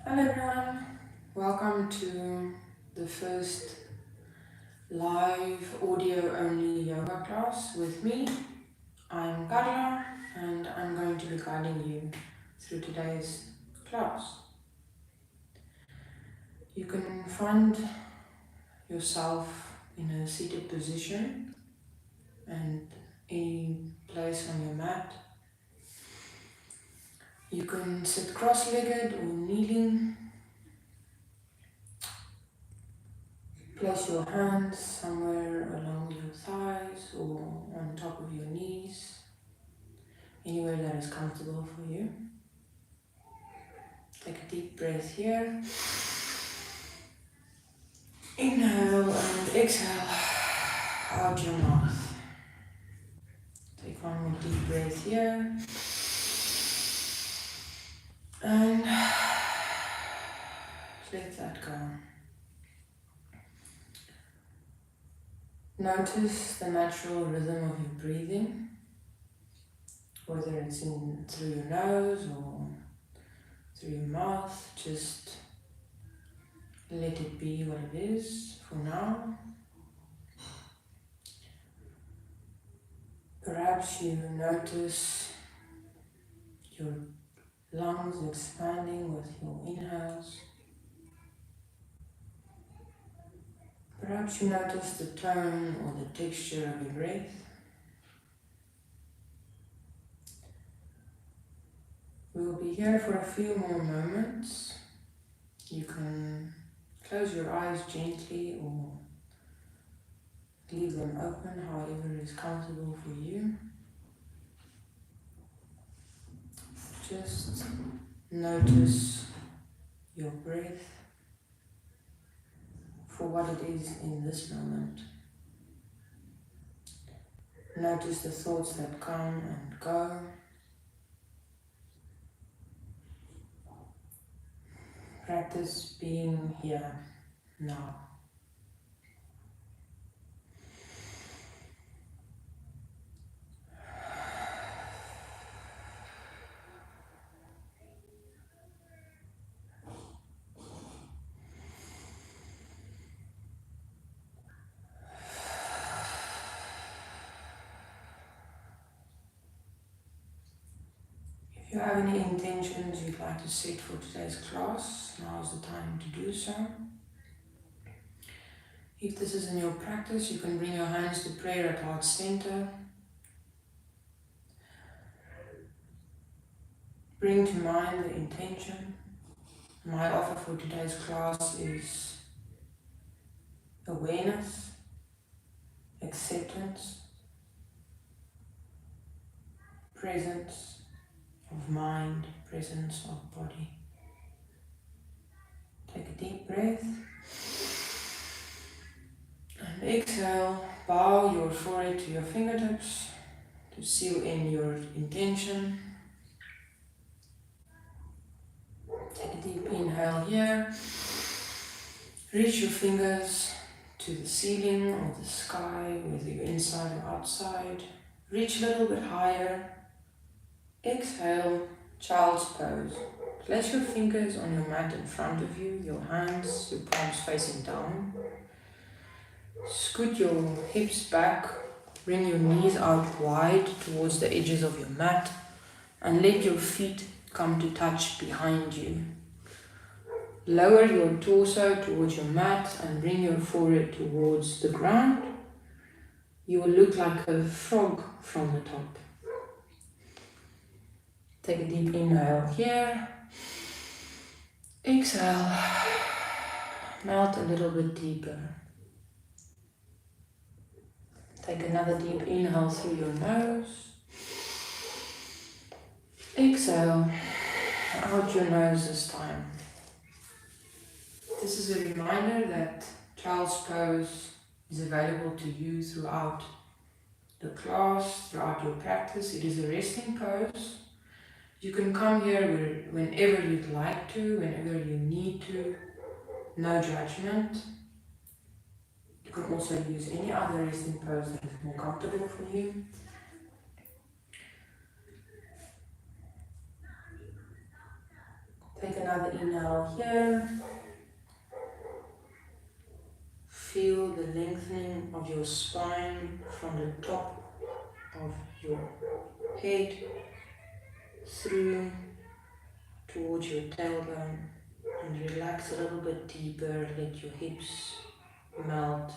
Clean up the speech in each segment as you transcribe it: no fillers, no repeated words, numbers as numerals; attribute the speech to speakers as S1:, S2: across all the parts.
S1: Hello everyone, welcome to the first live audio only yoga class with me. I'm Carla and I'm going to be guiding you through today's class. You can find yourself in a seated position and any place on your mat. You can sit cross-legged or kneeling. Place your hands somewhere along your thighs or on top of your knees, anywhere that is comfortable for you. Take a deep breath here. Inhale and exhale out your mouth. Take one more deep breath here. And let that go. Notice the natural rhythm of your breathing, whether it's in through your nose or through your mouth. Just let it be what it is for now. Perhaps you notice your lungs expanding with your inhales. Perhaps you notice the tone or the texture of your breath. We'll be here for a few more moments. You can close your eyes gently or leave them open, however is comfortable for you. Just notice your breath for what it is in this moment. Notice the thoughts that come and go. Practice being here now. If you have any intentions you'd like to set for today's class, now is the time to do so. If this is in your practice, you can bring your hands to prayer at heart center. Bring to mind the intention. My offer for today's class is awareness, acceptance, presence of mind, presence of body. Take a deep breath and exhale. Bow your forehead to your fingertips to seal in your intention. Take a deep inhale here. Reach your fingers to the ceiling or the sky, whether you're inside or outside. Reach a little bit higher. Exhale, child's pose. Place your fingers on your mat in front of you, your hands, your palms facing down. Scoot your hips back, bring your knees out wide towards the edges of your mat, and let your feet come to touch behind you. Lower your torso towards your mat and bring your forehead towards the ground. You will look like a frog from the top. Take a deep inhale here. Exhale. Melt a little bit deeper. Take another deep inhale through your nose. Exhale out your nose this time. This is a reminder that child's pose is available to you throughout the class, throughout your practice. It is a resting pose. You can come here whenever you'd like to, whenever you need to. No judgment. You can also use any other resting pose that is more comfortable for you. Take another inhale here. Feel the lengthening of your spine from the top of your head through towards your tailbone, and relax a little bit deeper. Let your hips melt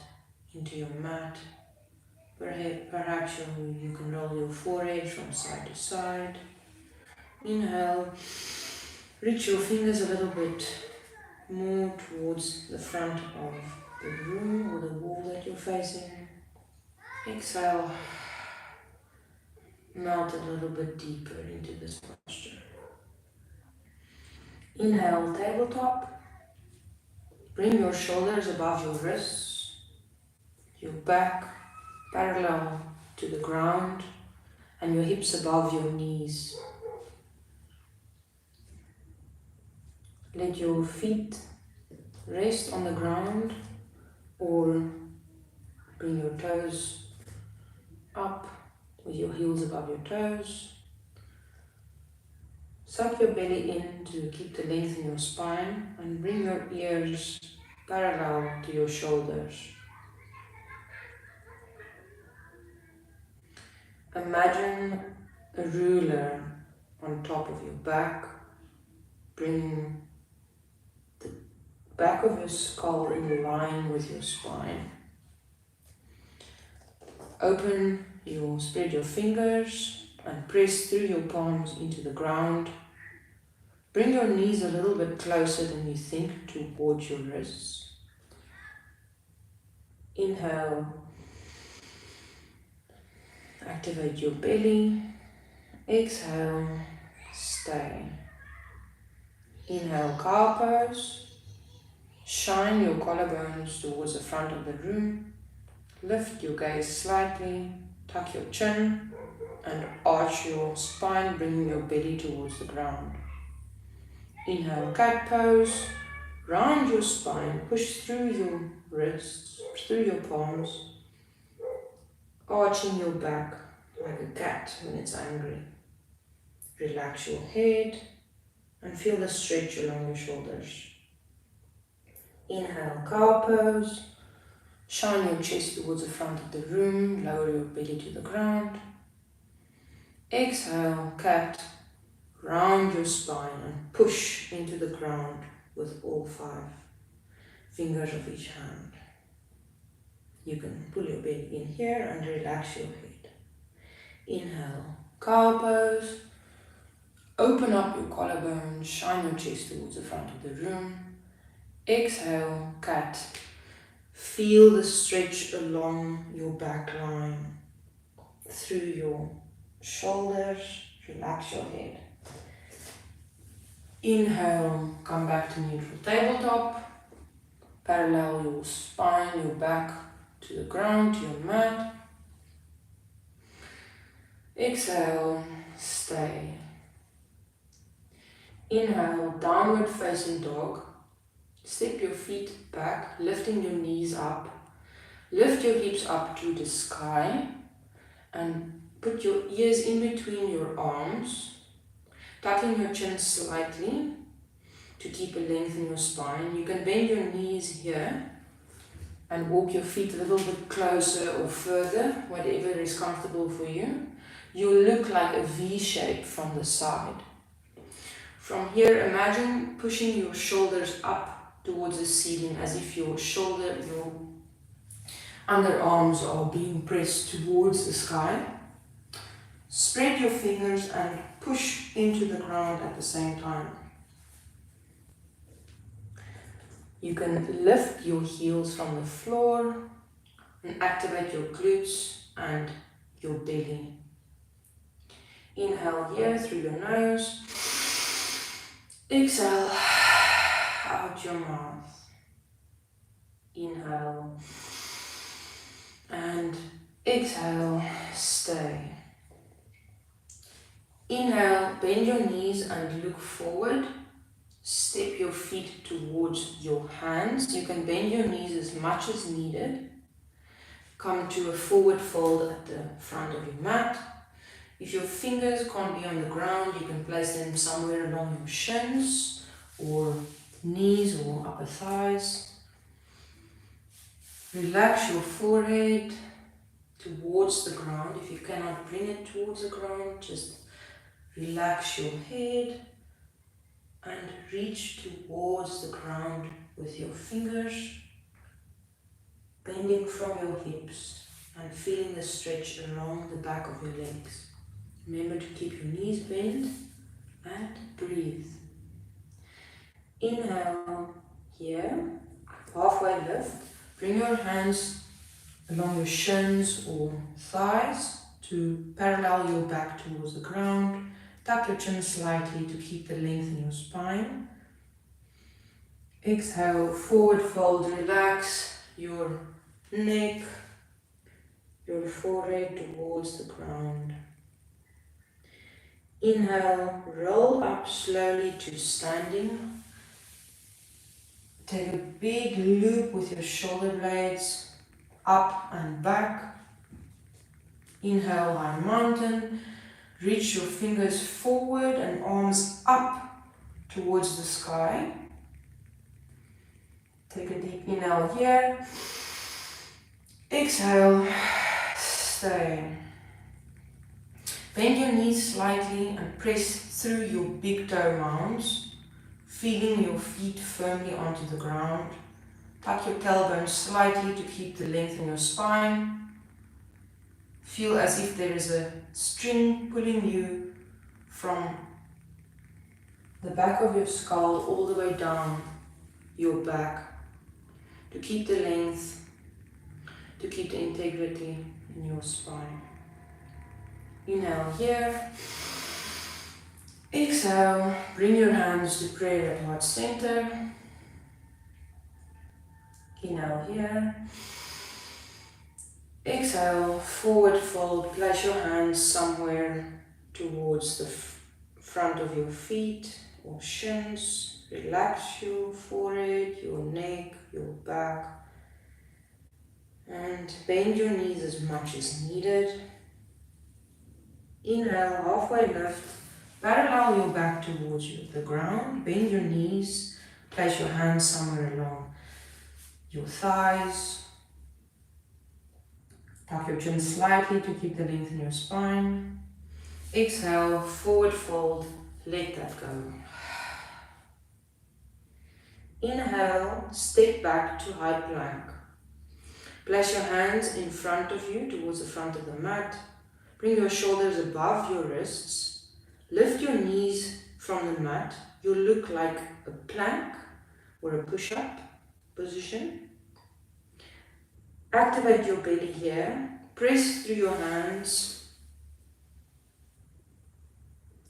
S1: into your mat. Perhaps you can roll your forehead from side to side. Inhale, reach your fingers a little bit more towards the front of the room or the wall that you're facing. Exhale, melt a little bit deeper into this posture. Inhale, tabletop. Bring your shoulders above your wrists, your back parallel to the ground, and your hips above your knees. Let your feet rest on the ground or bring your toes up with your heels above your toes. Suck your belly in to keep the length in your spine and bring your ears parallel to your shoulders. Imagine a ruler on top of your back, bringing the back of your skull in line with your spine. Spread your fingers and press through your palms into the ground. Bring your knees a little bit closer than you think towards your wrists. Inhale, activate your belly. Exhale, stay. Inhale, cow pose. Shine your collarbones towards the front of the room. Lift your gaze slightly, tuck your chin, and arch your spine, bringing your belly towards the ground. Inhale, cat pose. Round your spine, push through your wrists, through your palms, arching your back like a cat when it's angry. Relax your head and feel the stretch along your shoulders. Inhale, cow pose. Shine your chest towards the front of the room, lower your belly to the ground. Exhale, cat. Round your spine and push into the ground with all 5 fingers of each hand. You can pull your belly in here and relax your head. Inhale, cow pose. Open up your collarbone, shine your chest towards the front of the room. Exhale, cat. Feel the stretch along your back line, through your shoulders. Relax your head. Inhale, come back to neutral tabletop. Parallel your spine, your back to the ground, to your mat. Exhale, stay. Inhale, downward facing dog. Step your feet back, lifting your knees up. Lift your hips up to the sky and put your ears in between your arms, tucking your chin slightly to keep a length in your spine. You can bend your knees here and walk your feet a little bit closer or further, whatever is comfortable for you. You look like a V shape from the side. From here, imagine pushing your shoulders up towards the ceiling as if your underarms are being pressed towards the sky. Spread your fingers and push into the ground at the same time. You can lift your heels from the floor and activate your glutes and your belly. Inhale here through your nose. Exhale out your mouth. Inhale and exhale, stay. Inhale, bend your knees and look forward. Step your feet towards your hands. You can bend your knees as much as needed. Come to a forward fold at the front of your mat. If your fingers can't be on the ground, you can place them somewhere along your shins upper thighs. Relax your forehead towards the ground. If you cannot bring it towards the ground, just relax your head and reach towards the ground with your fingers, bending from your hips and feeling the stretch along the back of your legs. Remember to keep your knees bent and breathe. Inhale here, halfway lift. Bring your hands along your shins or thighs to parallel your back towards the ground. Tuck your chin slightly to keep the length in your spine. Exhale, forward fold, relax your neck, your forehead towards the ground. Inhale, roll up slowly to standing. Take a big loop with your shoulder blades up and back. Inhale, high mountain. Reach your fingers forward and arms up towards the sky. Take a deep inhale here. Exhale, stay. Bend your knees slightly and press through your big toe mounds, feeling your feet firmly onto the ground. Tuck your tailbone slightly to keep the length in your spine. Feel as if there is a string pulling you from the back of your skull all the way down your back to keep the length, to keep the integrity in your spine. Inhale here. Exhale, bring your hands to prayer at heart center. Inhale here. Exhale, forward fold. Place your hands somewhere towards the front of your feet or shins. Relax your forehead, your neck, your back. And bend your knees as much as needed. Inhale, halfway lift. Parallel your back towards the ground. Bend your knees. Place your hands somewhere along your thighs. Tuck your chin slightly to keep the length in your spine. Exhale, forward fold. Let that go. Inhale, step back to high plank. Place your hands in front of you towards the front of the mat. Bring your shoulders above your wrists. Lift your knees from the mat. You'll look like a plank or a push-up position. Activate your belly here. Press through your hands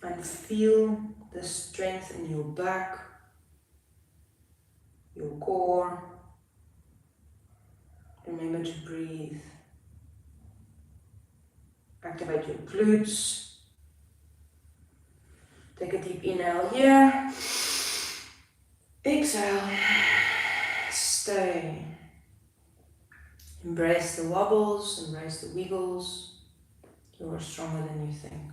S1: and feel the strength in your back, your core. Remember to breathe. Activate your glutes. Take a deep inhale here. Exhale. Stay. Embrace the wobbles, embrace the wiggles. You are stronger than you think.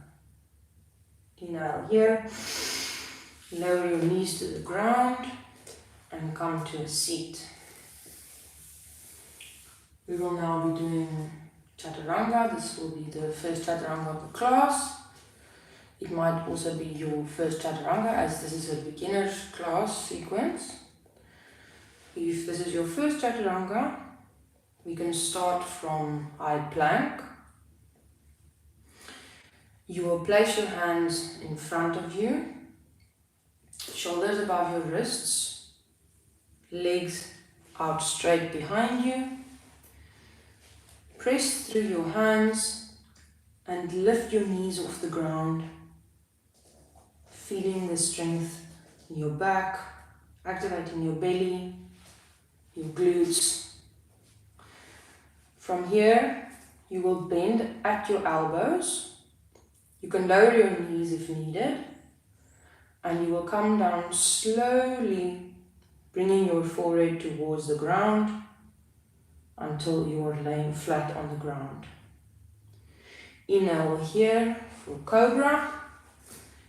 S1: Inhale here. Lower your knees to the ground and come to a seat. We will now be doing chaturanga. This will be the first chaturanga of the class. It might also be your first chaturanga, as this is a beginner's class sequence. If this is your first chaturanga, we can start from high plank. You will place your hands in front of you, shoulders above your wrists, legs out straight behind you. Press through your hands and lift your knees off the ground, feeling the strength in your back, activating your belly, your glutes. From here, you will bend at your elbows. You can lower your knees if needed, and you will come down slowly, bringing your forehead towards the ground until you are laying flat on the ground. Inhale here for Cobra.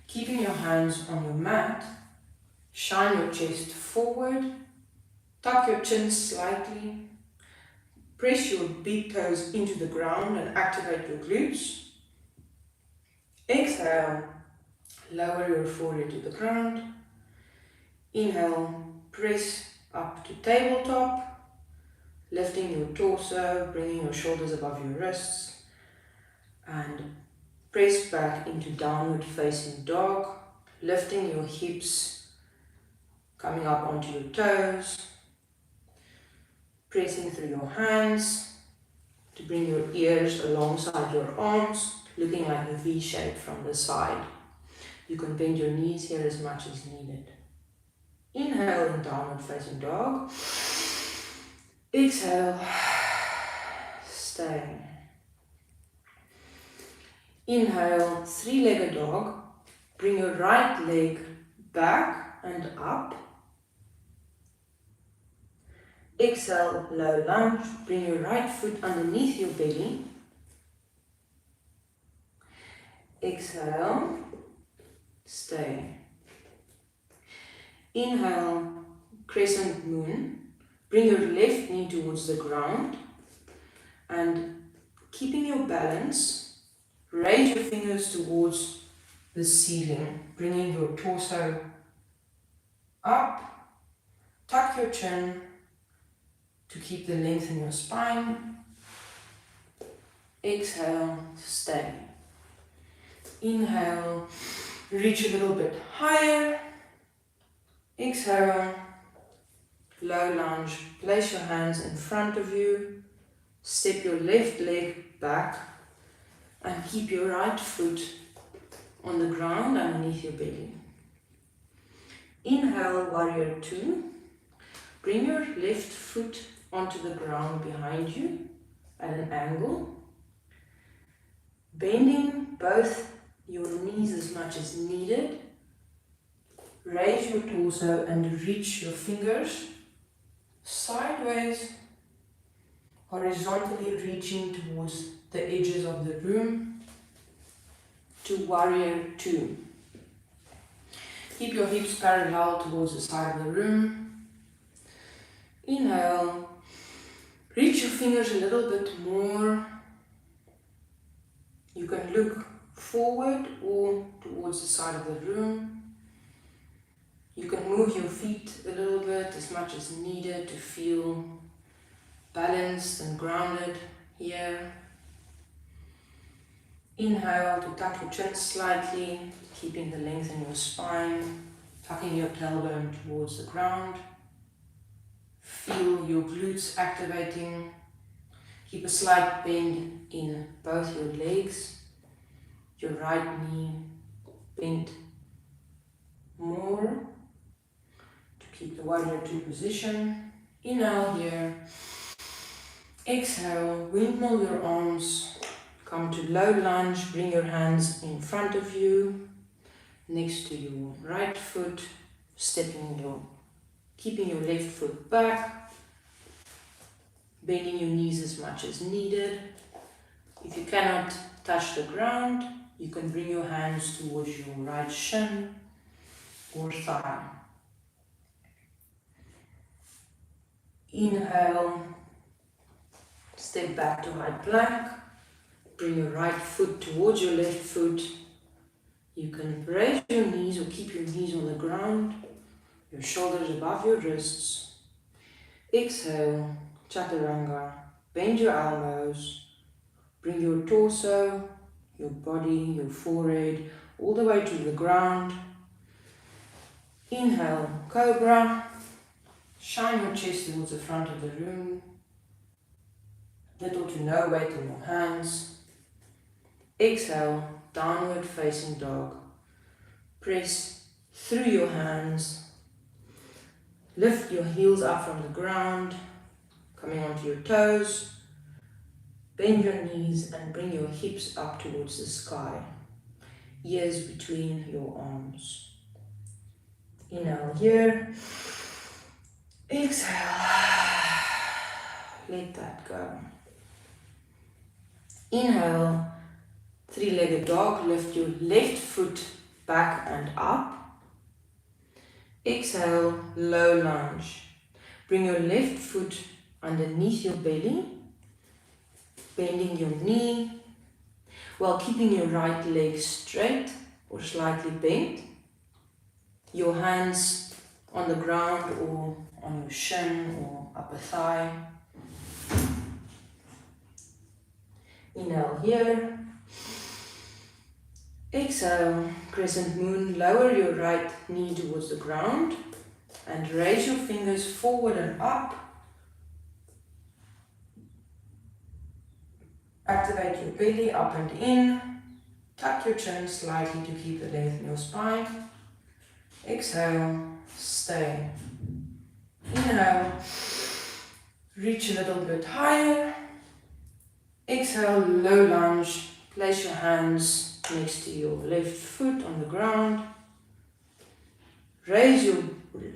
S1: Keeping your hands on your mat, shine your chest forward Tuck your chin slightly. Press your big toes into the ground and activate your glutes. Exhale, lower your forehead to the ground. Inhale, press up to tabletop, lifting your torso, bringing your shoulders above your wrists, and press back into downward facing dog, lifting your hips, coming up onto your toes, pressing through your hands to bring your ears alongside your arms, looking like a V shape from the side. You can bend your knees here as much as needed. Inhale in downward facing dog. Exhale, stay. Inhale, three-legged dog. Bring your right leg back and up. Exhale, low lunge. Bring your right foot underneath your belly. Exhale, stay. Inhale, crescent moon. Bring your left knee towards the ground and keeping your balance, raise your fingers towards the ceiling, bringing your torso up, tuck your chin to keep the length in your spine. Exhale, stay. Inhale, reach a little bit higher. Exhale, low lunge, place your hands in front of you, step your left leg back and keep your right foot on the ground underneath your belly. Inhale, warrior two. Bring your left foot onto the ground behind you at an angle, bending both your knees as much as needed. Raise your torso and reach your fingers sideways, horizontally reaching towards the edges of the room to warrior two. Keep your hips parallel towards the side of the room. Inhale, reach your fingers a little bit more. You can look forward or towards the side of the room. You can move your feet a little bit as much as needed to feel balanced and grounded here. Inhale to tuck your chin slightly, keeping the length in your spine, tucking your tailbone towards the ground. Feel your glutes activating. Keep a slight bend in both your legs. Your right knee bent more to keep the warrior two position. Inhale here. Exhale, windmill your arms. Come to low lunge, bring your hands in front of you, next to your right foot, keeping your left foot back, bending your knees as much as needed. If you cannot touch the ground, you can bring your hands towards your right shin or thigh. Inhale, step back to high plank. Bring your right foot towards your left foot. You can raise your knees or keep your knees on the ground, your shoulders above your wrists. Exhale, chaturanga. Bend your elbows. Bring your torso, your body, your forehead, all the way to the ground. Inhale, cobra. Shine your chest towards the front of the room. Little to no weight in your hands. Exhale, downward facing dog. Press through your hands. Lift your heels up from the ground, coming onto your toes. Bend your knees and bring your hips up towards the sky. Ears between your arms. Inhale here. Exhale. Let that go. Inhale. Three-legged dog, lift your left foot back and up. Exhale, low lunge.
S2: Bring your left foot underneath your belly, bending your knee, while keeping your right leg straight or slightly bent. Your hands on the ground or on your shin or upper thigh. Inhale here. Exhale, crescent moon. Lower your right knee towards the ground and raise your fingers forward and up. Activate your belly up and in. Tuck your chin slightly to keep the length in your spine. Exhale, stay. Inhale, reach a little bit higher. Exhale, low lunge. Place your hands next to your left foot on the ground. Raise your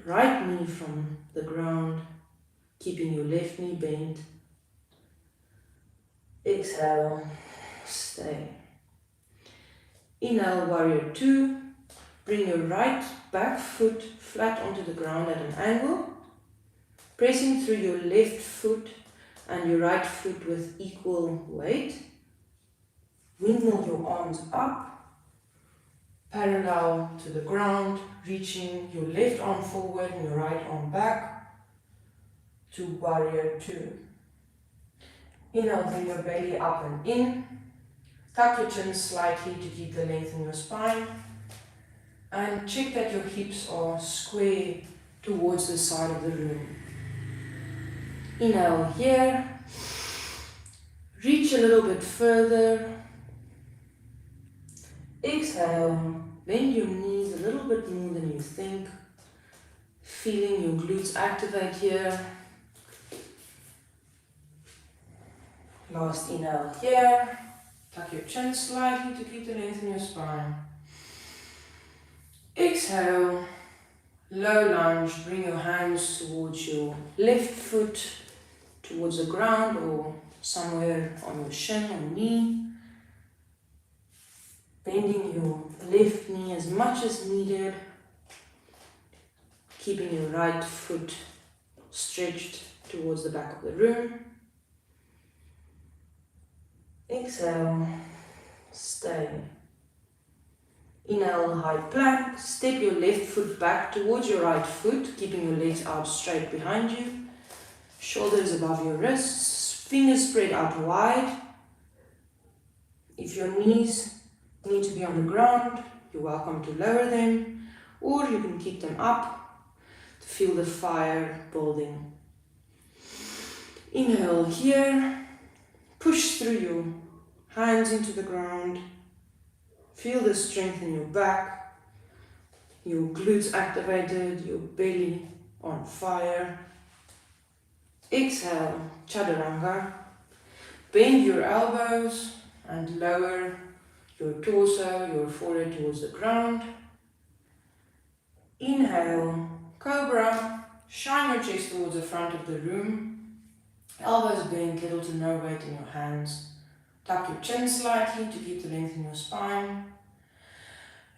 S2: right knee from the ground, keeping your left knee bent. Exhale, stay. Inhale, warrior two. Bring your right back foot flat onto the ground at an angle, pressing through your left foot and your right foot with equal weight. Windmill your arms up, parallel to the ground, reaching your left arm forward and your right arm back to warrior two. Inhale, bring your belly up and in. Tuck your chin slightly to keep the length in your spine. And check that your hips are square towards the side of the room. Inhale here. Reach a little bit further. Exhale. Bend your knees a little bit more than you think. Feeling your glutes activate here. Last inhale here. Tuck your chin slightly to keep the length in your spine. Exhale, low lunge, bring your hands towards your left foot, towards the ground or somewhere on your shin or knee. Bending your left knee as much as needed, keeping your right foot stretched towards the back of the room. Exhale, stay. Inhale, high plank. Step your left foot back towards your right foot, keeping your legs out straight behind you. Shoulders above your wrists, fingers spread out wide. If your knees need to be on the ground, you're welcome to lower them, or you can keep them up to feel the fire building. Inhale here. Push through your hands into the ground. Feel the strength in your back, your glutes activated, your belly on fire. Exhale, chaturanga. Bend your elbows and lower your torso, your forehead towards the ground. Inhale, cobra. Shine your chest towards the front of the room. Elbows bent, little to no weight in your hands. Tuck your chin slightly to keep the length in your spine.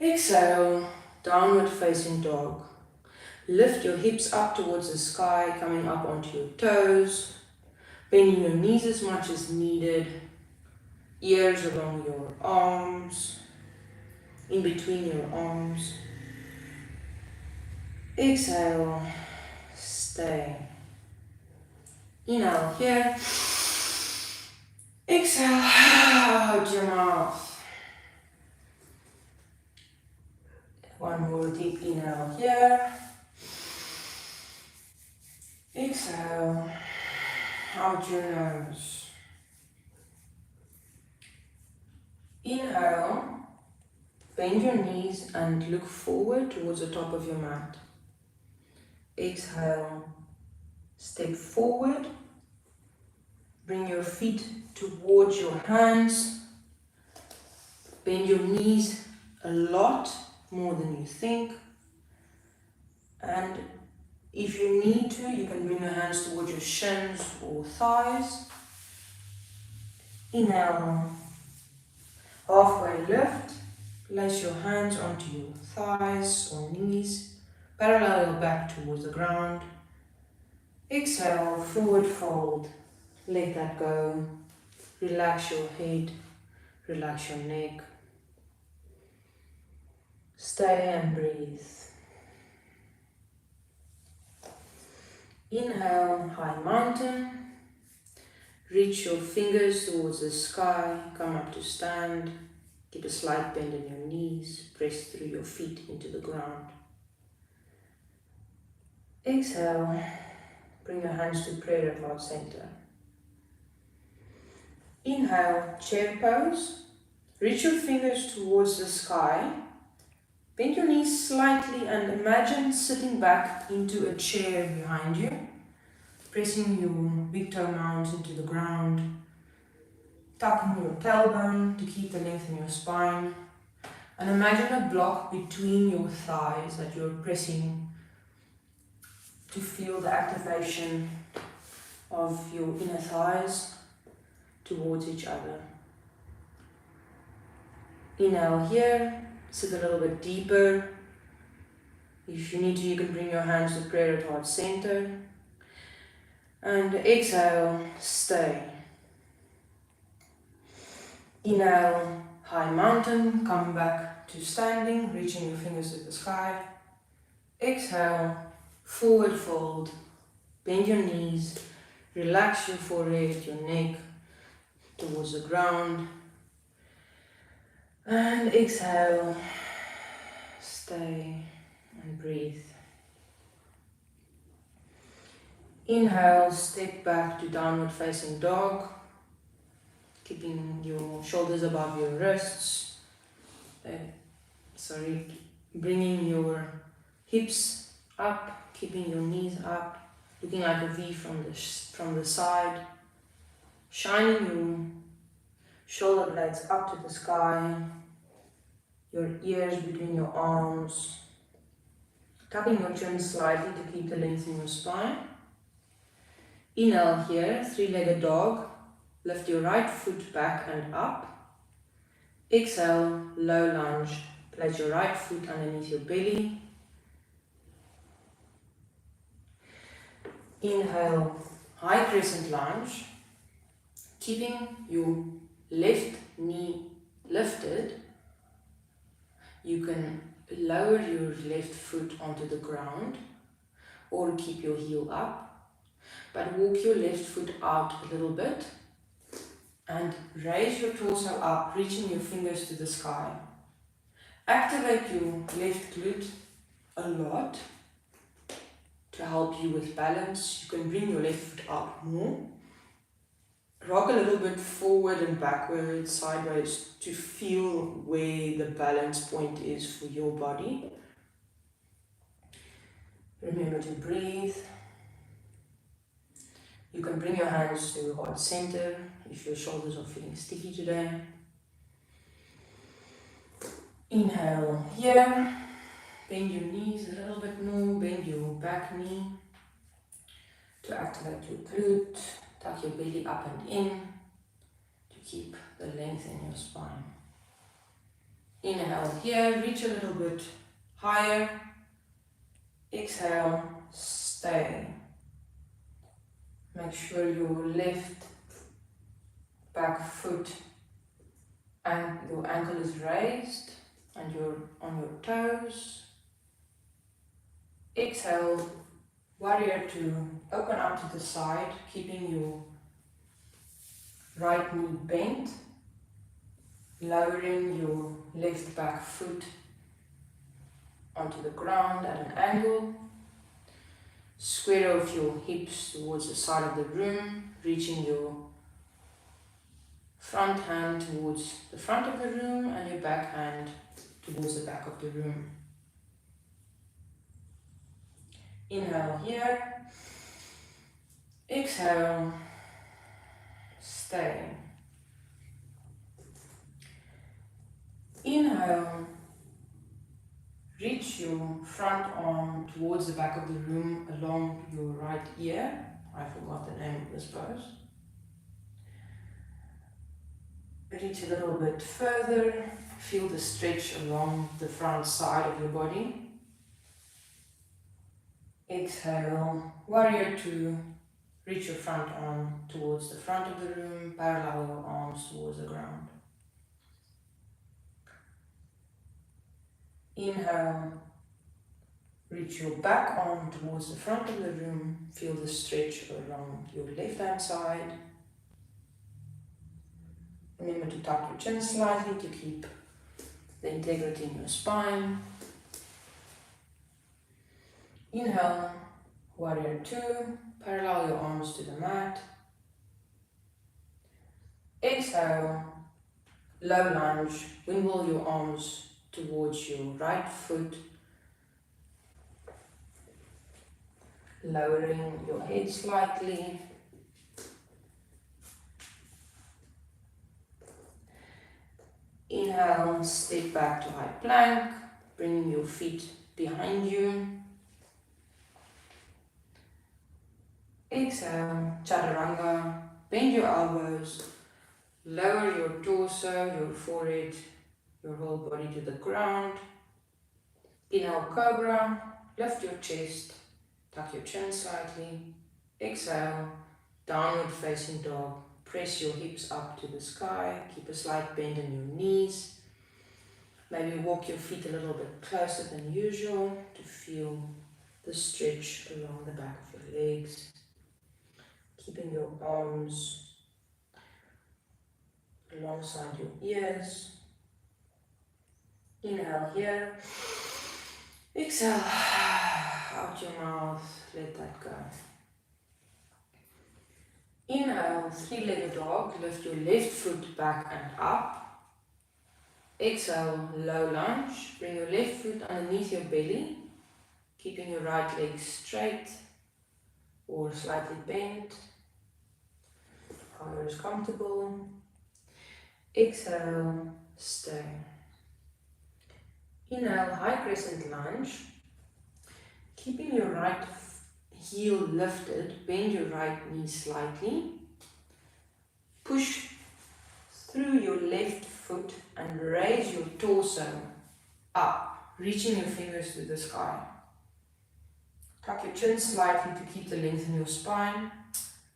S2: Exhale, downward facing dog. Lift your hips up towards the sky, coming up onto your toes. Bending your knees as much as needed. Ears along your arms, in between your arms. Exhale, stay. Inhale here. Exhale out your mouth. One more deep inhale here. Exhale out your nose. Inhale, bend your knees and look forward towards the top of your mat. Exhale, step forward. Bring your feet towards your hands. Bend your knees a lot more than you think. And if you need to, you can bring your hands towards your shins or thighs. Inhale, halfway lift. Place your hands onto your thighs or knees. Parallel your back towards the ground. Exhale, forward fold. Let that go. Relax your head, relax your neck. Stay and breathe. Inhale, high mountain. Reach your fingers towards the sky, come up to stand. Keep a slight bend in your knees, press through your feet into the ground. Exhale, bring your hands to prayer at heart center. Inhale, chair pose. Reach your fingers towards the sky. Bend your knees slightly and imagine sitting back into a chair behind you. Pressing your big toe mounds into the ground. Tucking your tailbone to keep the length in your spine. And imagine a block between your thighs that you're pressing to feel the activation of your inner thighs towards each other. Inhale here, sit a little bit deeper. If you need to, you can bring your hands to prayer at heart center. And exhale, stay. Inhale, high mountain, come back to standing, reaching your fingers to the sky. Exhale, forward fold, bend your knees, relax your forehead, your neck towards the ground. And exhale, stay and breathe. Inhale, step back to downward facing dog, keeping your shoulders above your wrists. Bringing your hips up, keeping your knees up, looking like a V from the side. Shining your shoulder blades up to the sky, your ears between your arms. Tucking your chin slightly to keep the length in your spine. Inhale here, three-legged dog. Lift your right foot back and up. Exhale, low lunge. Place your right foot underneath your belly. Inhale, high crescent lunge. Keeping your left knee lifted, you can lower your left foot onto the ground or keep your heel up, but walk your left foot out a little bit and raise your torso up, reaching your fingers to the sky. Activate your left glute a lot to help you with balance. You can bring your left foot up more. Rock a little bit forward and backwards, sideways, to feel where the balance point is for your body. Remember to breathe. You can bring your hands to heart center if your shoulders are feeling sticky today. Inhale here. Bend your knees a little bit more. Bend your back knee to activate your glute. Tuck your belly up and in to keep the length in your spine. Inhale here. Reach a little bit higher. Exhale. Stay. Make sure your left back foot and your ankle is raised and you're on your toes. Exhale, warrior two, open up to the side, keeping your right knee bent, lowering your left back foot onto the ground at an angle. Square off your hips towards the side of the room, reaching your front hand towards the front of the room and your back hand towards the back of the room. Inhale here. Exhale. Stay. Inhale. Reach your front arm towards the back of the room along your right ear. I forgot the name of this pose. Reach a little bit further. Feel the stretch along the front side of your body.
S1: Exhale, warrior two. Reach your front arm towards the front of the room, parallel your arms towards the ground. Inhale, reach your back arm towards the front of the room, feel the stretch along your left hand side. Remember to tuck your chin slightly to keep the integrity in your spine. Inhale, warrior two, parallel your arms to the mat. Exhale, low lunge, windmill your arms towards your right foot, lowering your head slightly. Inhale, step back to high plank, bringing your feet behind you. Exhale, chaturanga, bend your elbows, lower your torso, your forehead, your whole body to the ground. Inhale, cobra, lift your chest, tuck your chin slightly. Exhale, downward facing dog. Press your hips up to the sky, keep a slight bend in your knees. Maybe walk your feet a little bit closer than usual to feel the stretch along the back of your legs. Keeping your arms alongside your ears. Inhale here. Exhale out your mouth, let that go. Inhale, three-legged dog, lift your left foot back and up. Exhale, low lunge, bring your left foot underneath your belly, keeping your right leg straight or slightly bent, however is comfortable. Exhale, stay. Inhale, high crescent lunge, keeping your right heel lifted, bend your right knee slightly, push through your left foot and raise your torso up, reaching your fingers to the sky. Tuck your chin slightly to keep the length in your spine.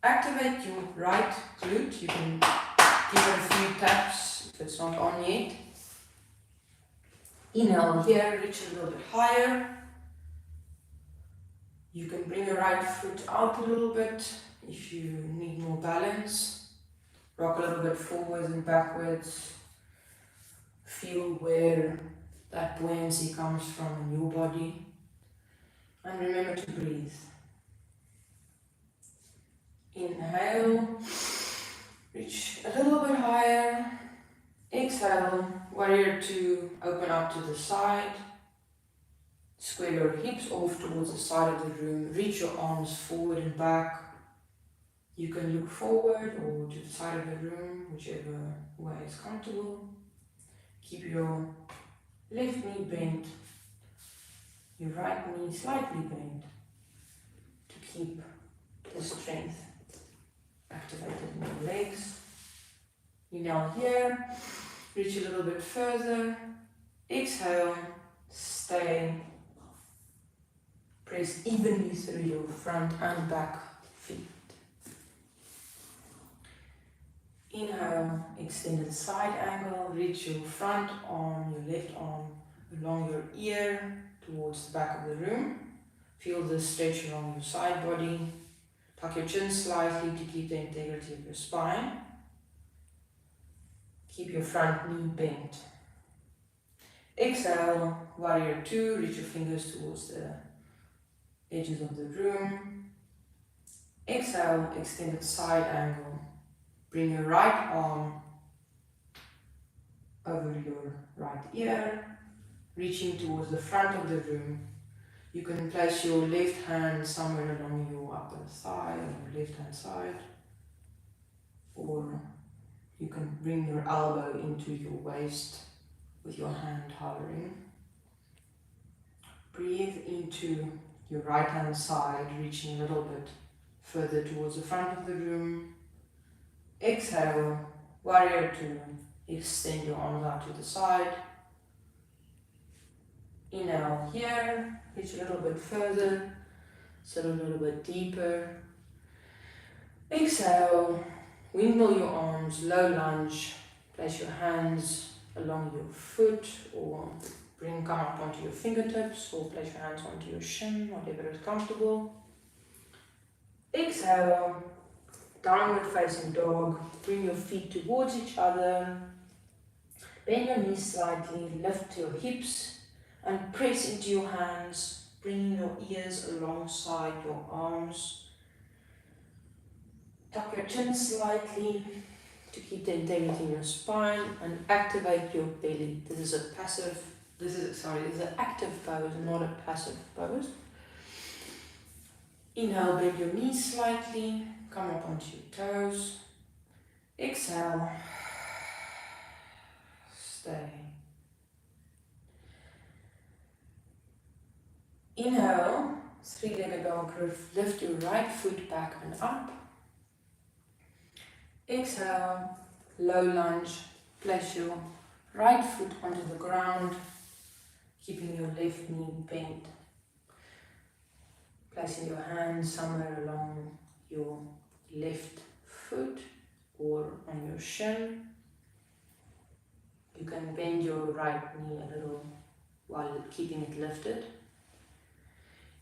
S1: Activate your right glute. You can give it a few taps if it's not on yet. Inhale here, reach a little bit higher. You can bring your right foot out a little bit if you need more balance. Rock a little bit forwards and backwards. Feel where that buoyancy comes from in your body. And remember to breathe. Inhale, reach a little bit higher. Exhale, warrior two, open up to the side. Square your hips off towards the side of the room. Reach your arms forward and back. You can look forward or to the side of the room, whichever way is comfortable. Keep your left knee bent, your right knee slightly bent to keep the strength activated in your legs. Inhale here, reach a little bit further. Exhale, stay. Press evenly through your front and back feet. Inhale, extended side angle, reach your front arm, your left arm along your ear towards the back of the room. Feel the stretch along your side body. Tuck your chin slightly to keep the integrity of your spine. Keep your front knee bent. Exhale, warrior two, reach your fingers towards the edges of the room. Exhale, extended side angle. Bring your right arm over your right ear, reaching towards the front of the room. You can place your left hand somewhere along your upper thigh or your left hand side, or you can bring your elbow into your waist with your hand hovering. Breathe into your right hand side, reaching a little bit further towards the front of the room. Exhale, warrior two, extend your arms out to the side. Inhale here, reach a little bit further.
S2: Sit a little bit deeper. Exhale, windmill your arms, low lunge. Place your hands along your foot or come up onto your fingertips or place your hands onto your shin, whatever is comfortable. Exhale, downward facing dog. Bring your feet towards each other. Bend your knees slightly, lift your hips and press into your hands, bringing your ears alongside your arms. Tuck your chin slightly to keep the integrity in your spine and activate your belly. This is an active pose, not a passive pose. Inhale, bend your knees slightly, come up onto your toes. Exhale, stay. Inhale, three-legged dog, lift your right foot back and up. Exhale, low lunge, place your right foot onto the ground, keeping your left knee bent. Placing your hands somewhere along your left foot or on your shin. You can bend your right knee a little while keeping it lifted.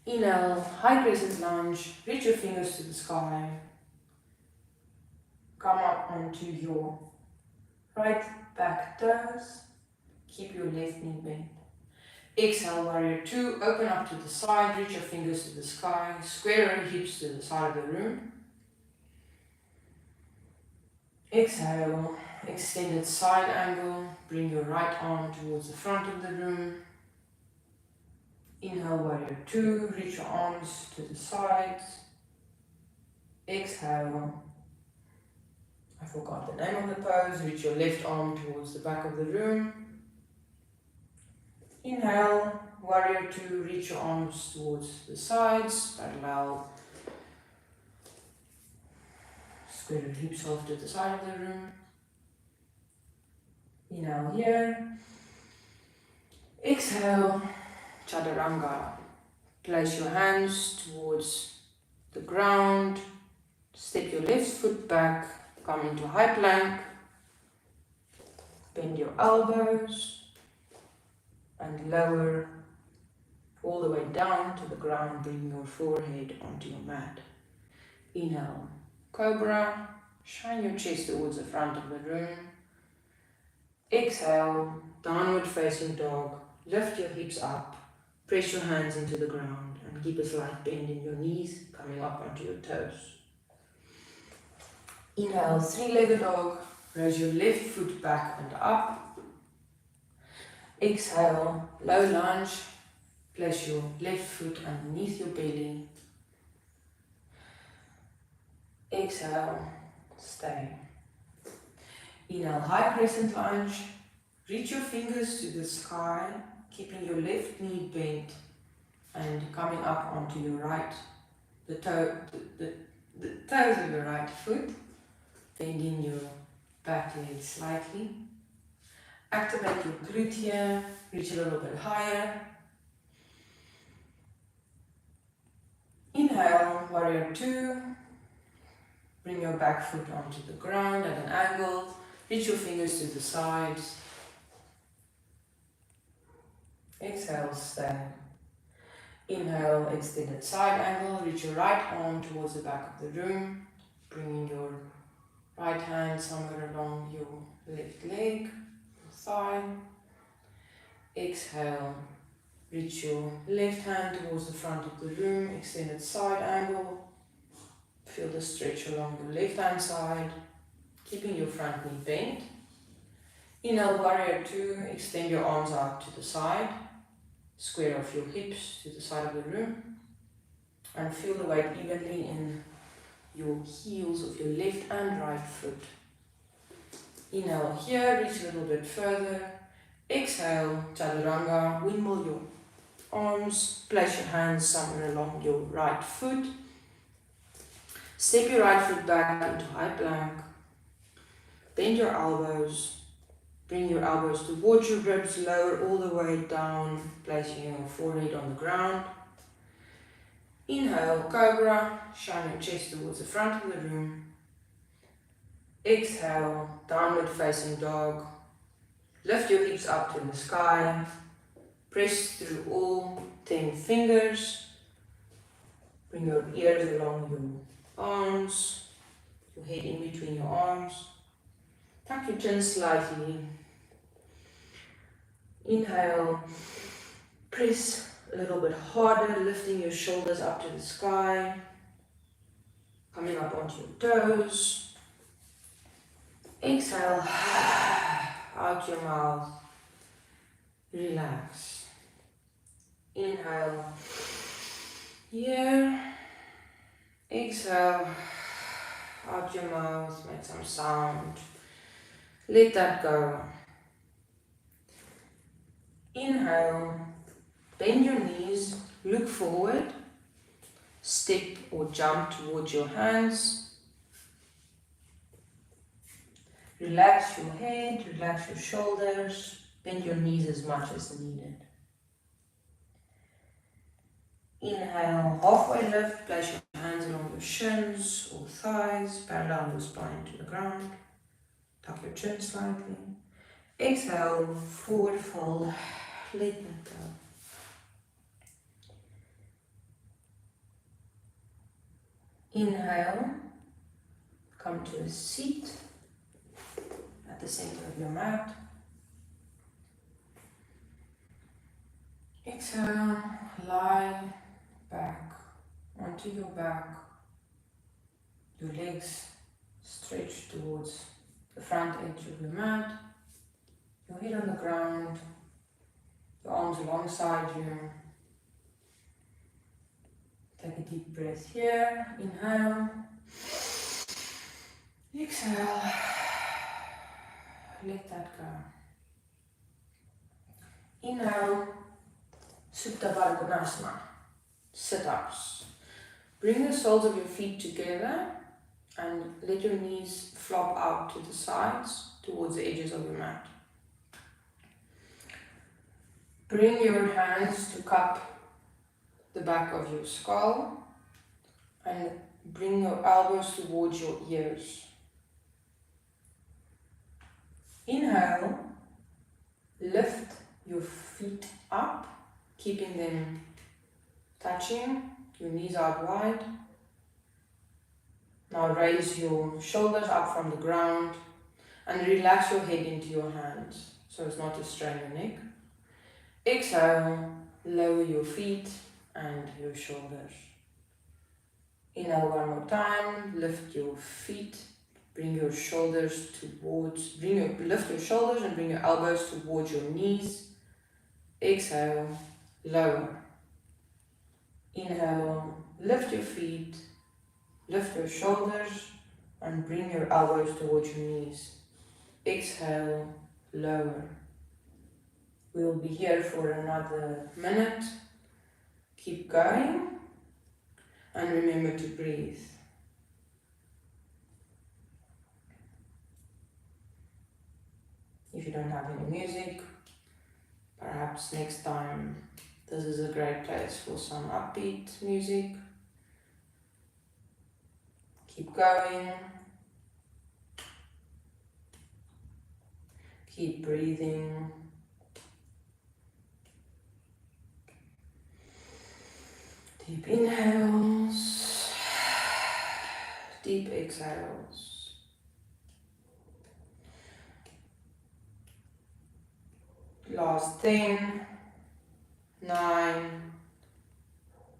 S2: Inhale, high crescent lunge, reach your fingers to the sky. Come up onto your right back toes. Keep your left knee bent. Exhale, warrior two, open up to the side, reach your fingers to the sky, square your hips to the side of the room. Exhale, extended side angle, bring your right arm towards the front of the room. Inhale, warrior two, reach your arms to the sides. Exhale, I forgot the name of the pose, reach your left arm towards the back of the room. Inhale, warrior two, reach your arms towards the sides, parallel. Square your hips off to the side of the room. Inhale here. Exhale, chaturanga. Place your hands towards the ground. Step your left foot back, come into high plank. Bend your elbows and lower all the way down to the ground, bring your forehead onto your mat. Inhale, cobra, shine your chest towards the front of the room. Exhale, downward facing dog, lift your hips up, press your hands into the ground and keep a slight bend in your knees, coming up onto your toes. Inhale, three-legged dog, raise your left foot back and up. Exhale, low lunge, place your left foot underneath your belly. Exhale, stay. Inhale, high crescent lunge, reach your fingers to the sky, keeping your left knee bent and coming up onto your right, the toes of your right foot, bending your back leg slightly. Activate your glute here, reach a little bit higher. Inhale, warrior two. Bring your back foot onto the ground at an angle. Reach your fingers to the sides. Exhale, stay. Inhale, extended side angle. Reach your right arm towards the back of the room. Bringing your right hand somewhere along your left leg. Thigh. Exhale, reach your left hand towards the front of the room, extended side angle. Feel the stretch along your left hand side, keeping your front knee bent. Inhale, warrior two, extend your arms out to the side, square off your hips to the side of the room, and feel the weight evenly in your heels of your left and right foot. Inhale here, reach a little bit further. Exhale, chaturanga, windmill your arms, place your hands somewhere along your right foot. Step your right foot back into high plank. Bend your elbows. Bring your elbows towards your ribs, lower all the way down, placing your forehead on the ground.
S1: Inhale, cobra, shine your chest towards the front of the room. Exhale, downward facing dog. Lift your hips up to the sky. Press through all 10 fingers. Bring your ears along your arms, your head in between your arms. Tuck your chin slightly. Inhale, press a little bit harder, lifting your shoulders up to the sky. Coming up onto your toes. Exhale, out your mouth. Relax. Inhale, here. Exhale, out your mouth, make some sound. Let that go. Inhale, bend your knees, look forward, step or jump towards your hands. Relax your head, relax your shoulders, bend your knees as much as needed. Inhale, halfway lift, place your hands along your shins or thighs, parallel your spine to the ground. Tuck your chin slightly. Exhale, forward fold, let that go. Inhale, come to a seat at the center of your mat. Exhale, lie back onto your back. Your legs stretch towards the front edge of your mat. Your head on the ground, your arms alongside you. Take a deep breath here. Inhale. Exhale. Let that go. Inhale. Supta Baddha Konasana. Sit-ups. Bring the soles of your feet together and let your knees flop out to the sides towards the edges of your mat. Bring your hands to cup the back of your skull and bring your elbows towards your ears. Inhale, lift your feet up, keeping them touching, your knees out wide. Now raise your shoulders up from the ground and relax your head into your hands so as not to strain your neck. Exhale, lower your feet and your shoulders. Inhale one more time, lift your feet, bring your shoulders towards, lift your shoulders and bring your elbows towards your knees. Exhale, lower. Inhale, lift your feet, lift your shoulders and bring your elbows towards your knees. Exhale, lower. We'll be here for another minute. Keep going and remember to breathe. If you don't have any music, perhaps next time this is a great place for some upbeat music. Keep going. Keep breathing. Deep inhales, deep exhales. Last 10, 9,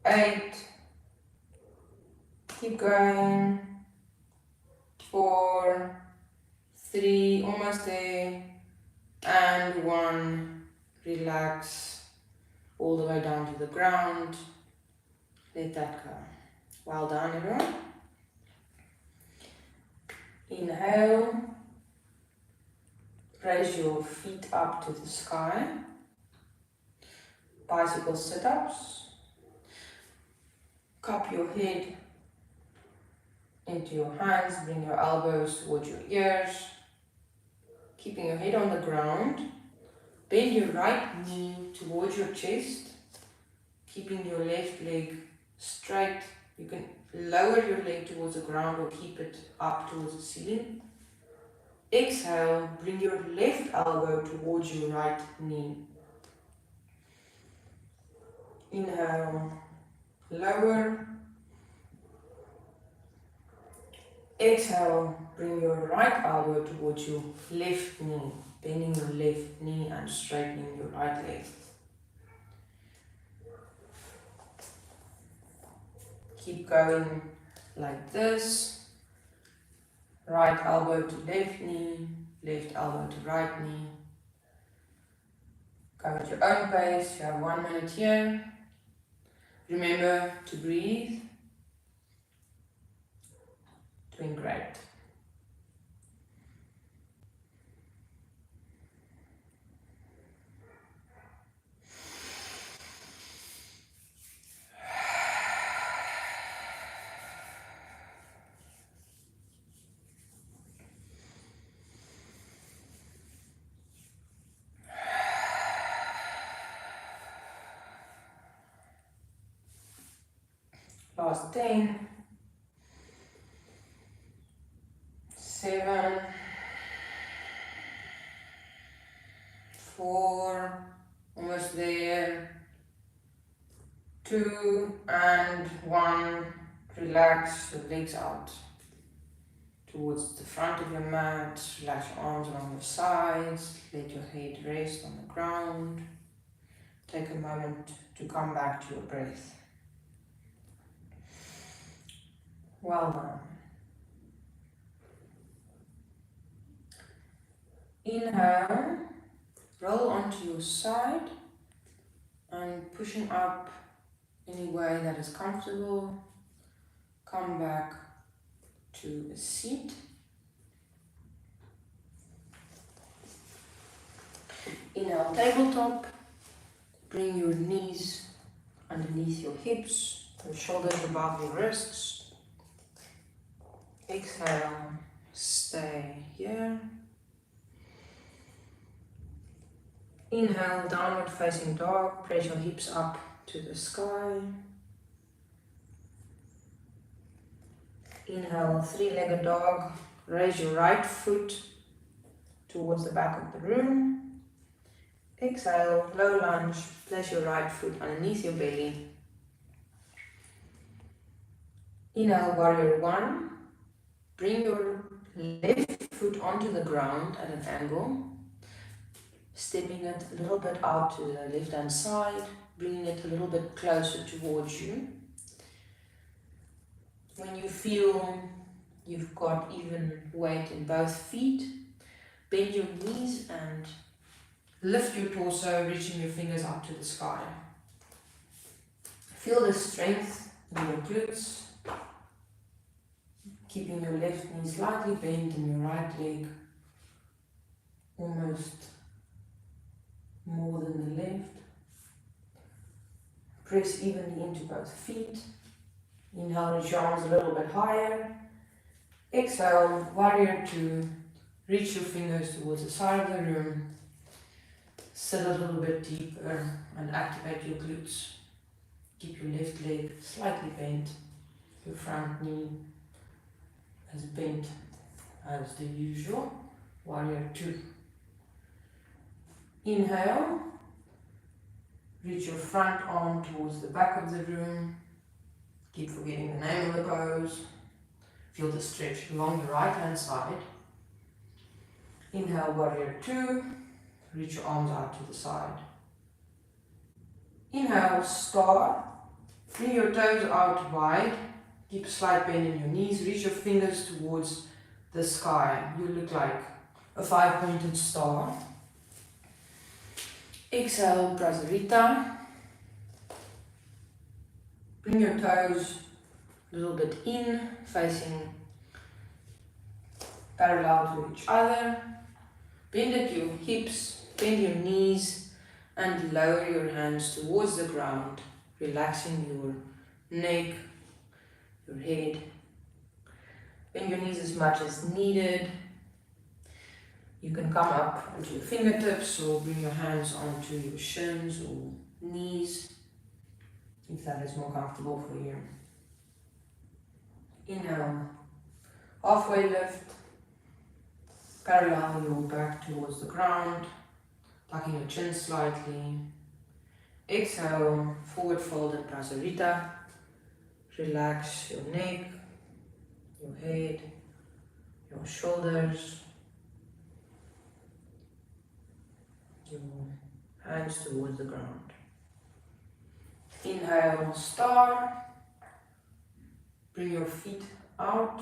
S1: 8. Keep going. 4, 3, almost there. And 1. Relax all the way down to the ground. Let that go. Well done, everyone. Inhale. Raise your feet up to the sky. Bicycle sit-ups. Cup your head into your hands. Bring your elbows towards your ears. Keeping your head on the ground. Bend your right knee towards your chest. Keeping your left leg straight. You can lower your leg towards the ground or keep it up towards the ceiling. Exhale, bring your left elbow towards your right knee. Inhale, lower. Exhale, bring your right elbow towards your left knee, bending your left knee and straightening your right leg. Keep going like this. Right elbow to left knee, left elbow to right knee. Go at your own pace. You have 1 minute here. Remember to breathe. Doing great. Last 10, 7, 4, almost there, 2 and 1. Relax your legs out towards the front of your mat. Relax your arms along your sides. Let your head rest on the ground. Take a moment to come back to your breath. Well done. Inhale, roll onto your side and pushing up any way that is comfortable. Come back to a seat. Inhale, tabletop. Bring your knees underneath your hips, your shoulders above your wrists. Exhale, stay here. Inhale, downward facing dog. Press your hips up to the sky. Inhale, three-legged dog. Raise your right foot towards the back of the room. Exhale, low lunge. Place your right foot underneath your belly. Inhale, warrior one. Bring your left foot onto the ground at an angle. Stepping it a little bit out to the left-hand side. Bringing it a little bit closer towards you. When you feel you've got even weight in both feet, bend your knees and lift your torso, reaching your fingers up to the sky. Feel the strength in your glutes, keeping your left knee slightly bent and your right leg almost more than the left. Press evenly into both feet. Inhale, reach your arms a little bit higher. Exhale, warrior two. Reach your fingers towards the side of the room. Sit a little bit deeper and activate your glutes. Keep your left leg slightly bent. Your front knee as bent as the usual. Warrior two. Inhale. Reach your front arm towards the back of the room. Keep forgetting the name of the pose. Feel the stretch along the right hand side. Inhale, warrior two. Reach your arms out to the side. Inhale, star. Bring your toes out wide. Keep a slight bend in your knees. Reach your fingers towards the sky. You look like a 5-pointed star. Exhale, Prasarita. Bring your toes a little bit in, facing parallel to each other. Bend at your hips, bend your knees, and lower your hands towards the ground, relaxing your neck, your head. Bend your knees as much as needed. You can come up onto your fingertips or bring your hands onto your shins or knees. if that is more comfortable for you. Inhale, halfway lift, parallel your back towards the ground, tucking your chin slightly. Exhale, forward folded Prasarita. Relax your neck, your head, your shoulders, your hands towards the ground. Inhale, star. Bring your feet out.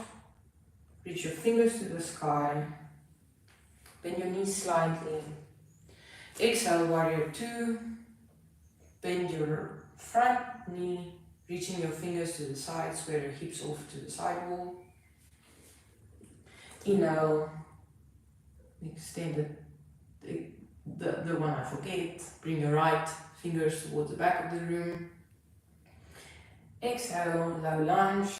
S1: Reach your fingers to the sky. Bend your knees slightly. Exhale, warrior two. Bend your front knee, reaching your fingers to the side, square your hips off to the side wall. Inhale, extend the one I forget. Bring your right fingers towards the back of the room. Exhale, low lunge.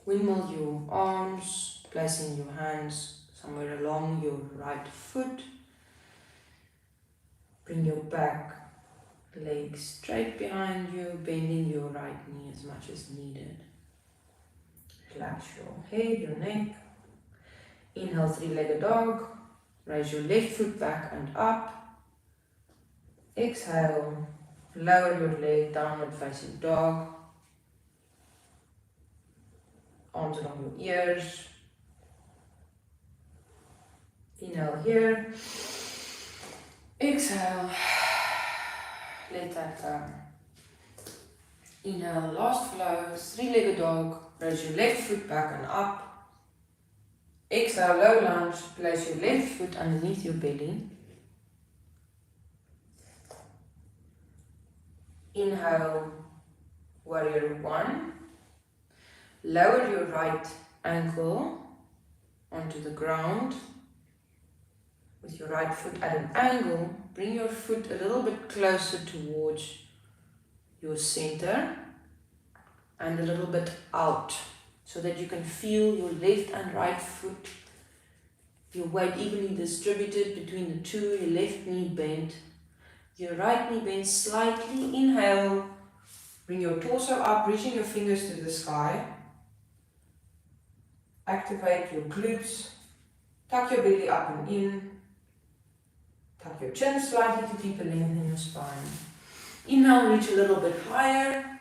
S1: Windmill your arms, placing your hands somewhere along your right foot. Bring your back leg straight behind you, bending your right knee as much as needed. Relax your head, your neck. Inhale, three-legged dog. Raise your left foot back and up. Exhale, lower your leg, downward facing dog. Arms along your ears. Inhale here. Exhale. Let that go. Inhale, last flow, three-legged dog. Raise your left foot back and up. Exhale, low lunge. Place your left foot underneath your belly. Inhale, warrior one. Lower your right ankle onto the ground. With your right foot at an angle, bring your foot a little bit closer towards your center and a little bit out so that you can feel your left and right foot, your weight evenly distributed between the two, your left knee bent, your right knee bent slightly. Inhale, bring your torso up, reaching your fingers to the sky. Activate your glutes, tuck your belly up and in. Tuck your chin slightly to deeper length in your spine. Inhale, reach a little bit higher.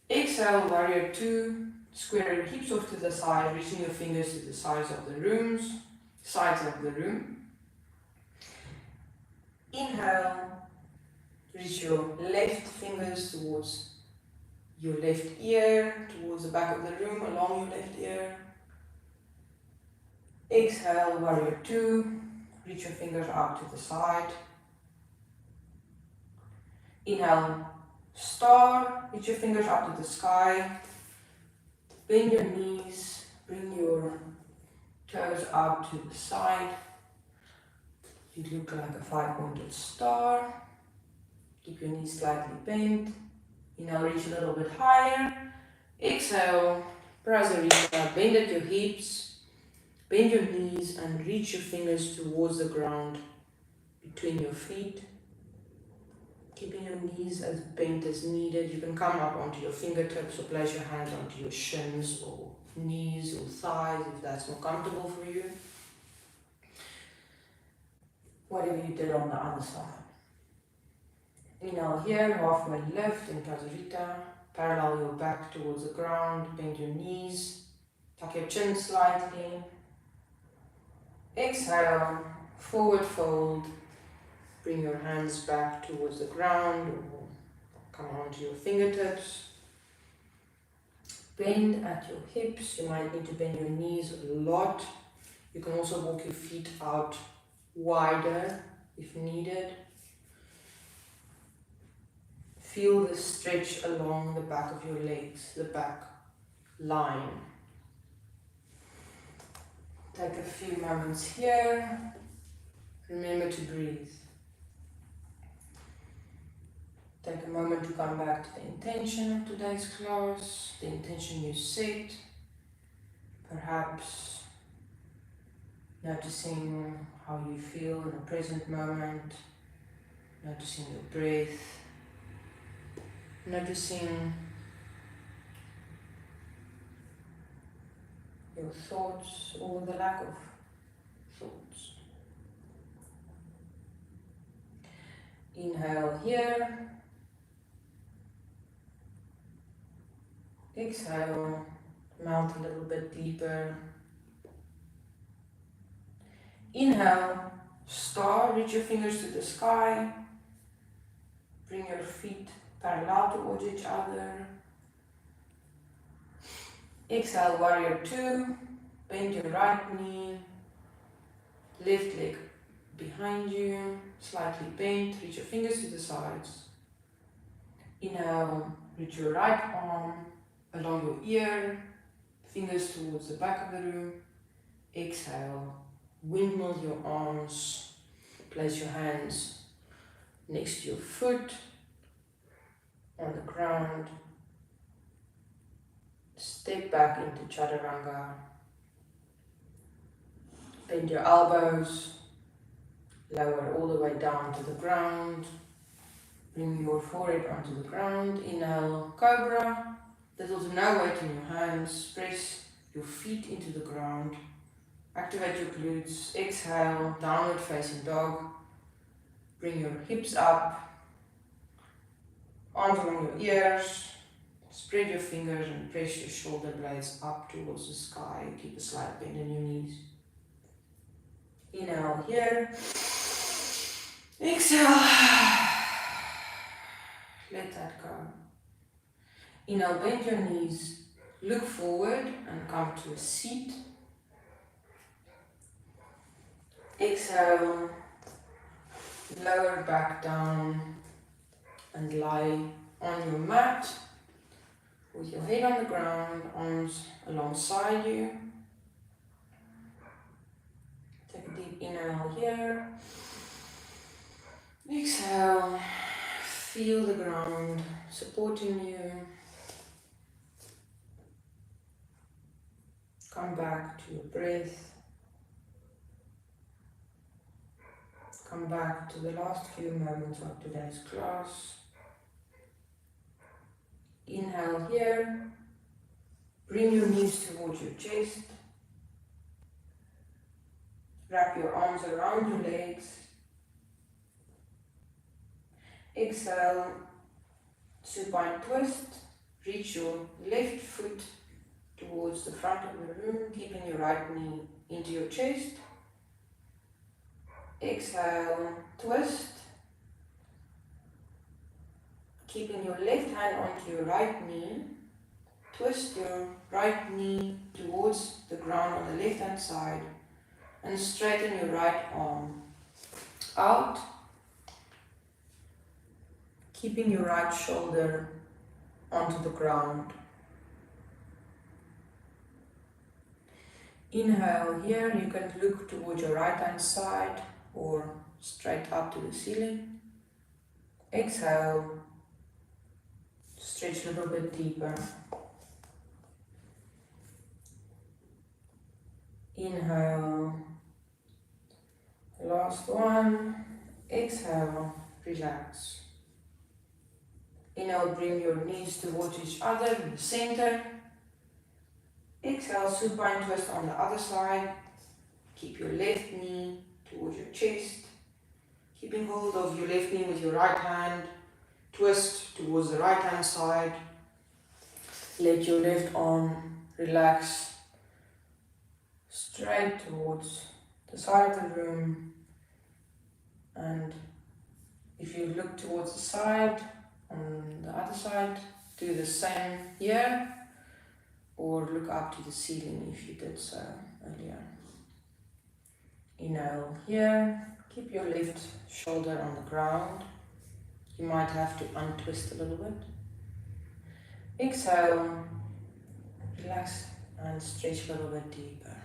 S1: Exhale, warrior two. Square your hips off to the side, reaching your fingers to the sides of the room. Inhale, reach your left fingers towards your left ear, towards the back of the room, along your left ear. Exhale, warrior two. Reach your fingers out to the side. Inhale, star. Reach your fingers up to the sky. Bend your knees. Bring your toes out to the side. You look like a five-pointed star. Keep your knees slightly bent. Inhale, reach a little bit higher. Exhale, Prasarita. Bend at your hips. Bend your knees and reach your fingers towards the ground between your feet. Keeping your knees as bent as needed. You can come up onto your fingertips or place your hands onto your shins or knees or thighs if that's more comfortable for you. Whatever you did on the other side. Inhale here, halfway lift in Prasarita. Parallel your back towards the ground. Bend your knees. Tuck your chin slightly. Exhale, forward fold. Bring your hands back towards the ground or come onto your fingertips. Bend at your hips. You might need to bend your knees a lot. You can also walk your feet out wider if needed. Feel the stretch along the back of your legs, the back line. Take a few moments here. Remember to breathe. Take a moment to come back to the intention of today's class, the intention you set. Perhaps noticing how you feel in the present moment, noticing your breath.
S2: Noticing your thoughts or the lack of thoughts. Inhale here. Exhale, melt a little bit deeper. Inhale, star, reach your fingers to the sky. Bring your feet parallel towards each other. Exhale, warrior two. Bend your right knee. Left leg behind you, slightly bent. Reach your fingers to the sides. Inhale, reach your right arm along your ear, fingers towards the back of the room. Exhale, windmill your arms. Place your hands next to your foot on the ground. Step back into chaturanga. Bend your elbows. Lower all the way down to the ground. Bring your forehead onto the ground. Inhale, cobra. Little to no weight in your hands. Press your feet into the ground. Activate your glutes. Exhale, downward facing dog. Bring your hips up. Arms along your ears. Spread your fingers and press your shoulder blades up towards the sky. Keep a slight bend in your knees. Inhale here. Exhale. Let that go. Inhale, bend your knees. Look forward and come to a seat. Exhale. Lower back down and lie on your mat with your head on the ground, arms alongside you. Take a deep inhale here. Exhale. Feel the ground supporting you. Come back to your breath. Come back to the last few moments of today's class. Inhale here. Bring your knees towards your chest. Wrap your arms around your legs. Exhale, supine twist. Reach your left foot towards the front of the room, keeping your right knee into your chest. Exhale, twist. Keeping your left hand onto your right knee. Twist your right knee towards the ground on the left hand side and straighten your right arm out. Keeping your right shoulder onto the ground. Inhale here, you can look towards your right hand side or straight up to the ceiling. Exhale, stretch a little bit deeper. Inhale, last one. Exhale, relax. Inhale, bring your knees towards each other in the center. Exhale, supine twist on the other side. Keep your left knee towards your chest. Keeping hold of your left knee with your right hand. Twist towards the right hand side. Let your left arm relax straight towards the side of the room. And if you look towards the side, on the other side, do the same here, or look up to the ceiling if you did so earlier. Inhale here, keep your left shoulder on the ground. You might have to untwist a little bit. Exhale, relax and stretch a little bit deeper.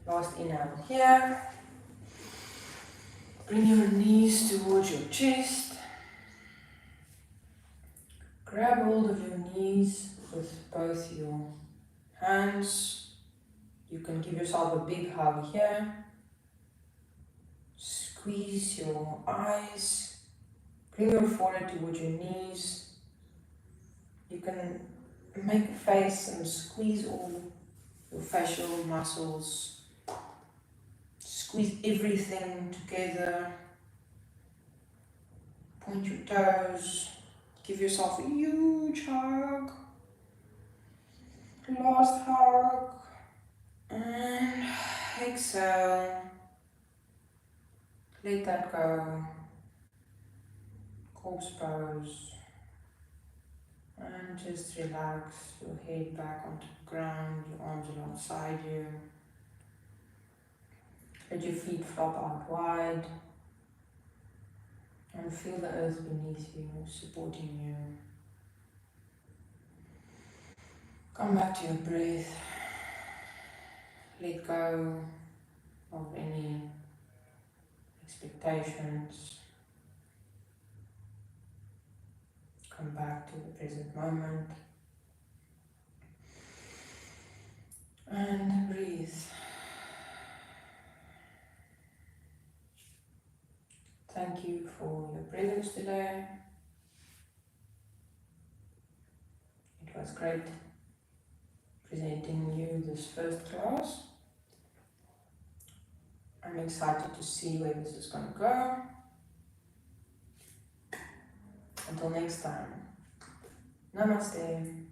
S2: Last inhale here. Bring your knees towards your chest. Grab hold of your knees with both your hands. You can give yourself a big hug here. Squeeze your eyes.
S1: Bring your forehead towards your knees. You can make a face and squeeze all your facial muscles. Squeeze everything together. Point your toes. Give yourself a huge hug. Last hug. And exhale. Let that go. Corpse pose. And just relax your head back onto the ground, your arms alongside you. Let your feet flop out wide. And feel the earth beneath you, supporting you. Come back to your breath. Let go of any expectations. Come back to the present moment. And breathe. Thank you for your presence today. It was great presenting you this first class. I'm excited to see where this is going to go. Until next time, namaste.